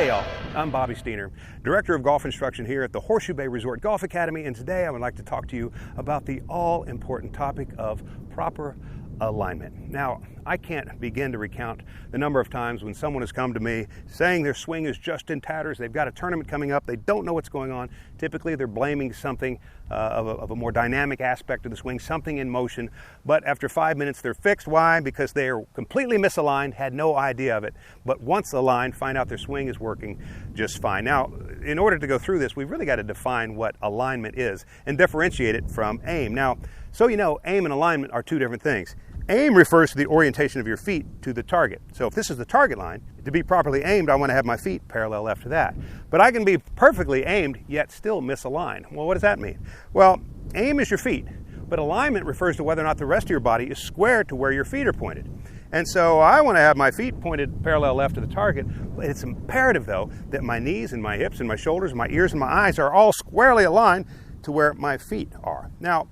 Hey y'all, I'm Bobby Steiner, Director of Golf Instruction here at the Horseshoe Bay Resort Golf Academy, and today I would like to talk to you about the all-important topic of proper alignment. Now, I can't begin to recount the number of times when someone has come to me saying their swing is just in tatters, they've got a tournament coming up, they don't know what's going on. Typically they're blaming something of a more dynamic aspect of the swing, something in motion, but after 5 minutes they're fixed. Why? Because they are completely misaligned, had no idea of it, but once aligned, find out their swing is working just fine. Now, in order to go through this, we've really got to define what alignment is and differentiate it from aim. Now, so you know, aim and alignment are two different things. Aim refers to the orientation of your feet to the target. So if this is the target line, to be properly aimed, I want to have my feet parallel left to that. But I can be perfectly aimed, yet still misaligned. Well, what does that mean? Well, aim is your feet, but alignment refers to whether or not the rest of your body is square to where your feet are pointed. And so I want to have my feet pointed parallel left to the target. It's imperative, though, that my knees and my hips and my shoulders, my ears and my eyes are all squarely aligned to where my feet are. Now,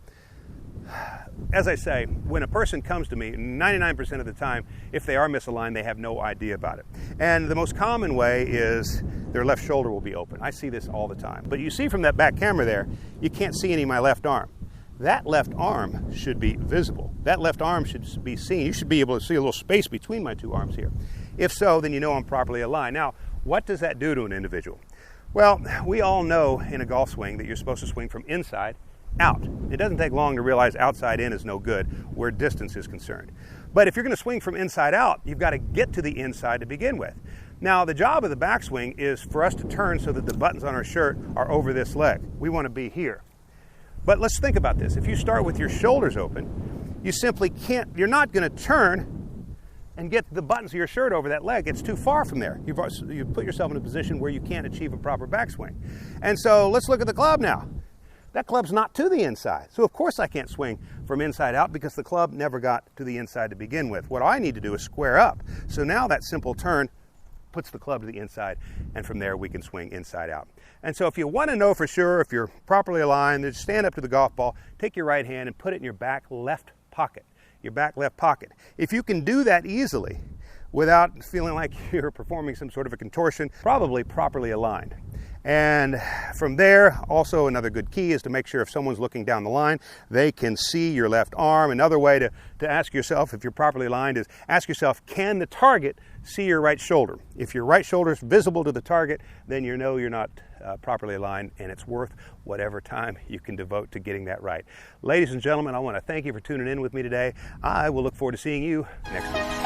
as I say, when a person comes to me, 99% of the time, if they are misaligned, they have no idea about it. And the most common way is their left shoulder will be open. I see this all the time. But you see from that back camera there, you can't see any of my left arm. That left arm should be visible. That left arm should be seen. You should be able to see a little space between my two arms here. If so, then you know I'm properly aligned. Now, what does that do to an individual? Well, we all know in a golf swing that you're supposed to swing from inside out. It doesn't take long to realize outside in is no good where distance is concerned. But if you're going to swing from inside out, you've got to get to the inside to begin with. Now, the job of the backswing is for us to turn so that the buttons on our shirt are over this leg. We want to be here. But let's think about this. If you start with your shoulders open, you simply can't, you're not going to turn and get the buttons of your shirt over that leg. It's too far from there. You've put yourself in a position where you can't achieve a proper backswing. And so let's look at the club now. That club's not to the inside. So of course I can't swing from inside out because the club never got to the inside to begin with. What I need to do is square up. So now that simple turn puts the club to the inside, and from there we can swing inside out. And so if you want to know for sure if you're properly aligned, then stand up to the golf ball, take your right hand and put it in your back left pocket. Your back left pocket. If you can do that easily without feeling like you're performing some sort of a contortion, probably properly aligned. And from there, also another good key is to make sure if someone's looking down the line, they can see your left arm. Another way to ask yourself if you're properly aligned is ask yourself, can the target see your right shoulder? If your right shoulder is visible to the target, then you know you're not properly aligned, and it's worth whatever time you can devote to getting that right. Ladies and gentlemen, I want to thank you for tuning in with me today. I will look forward to seeing you next week.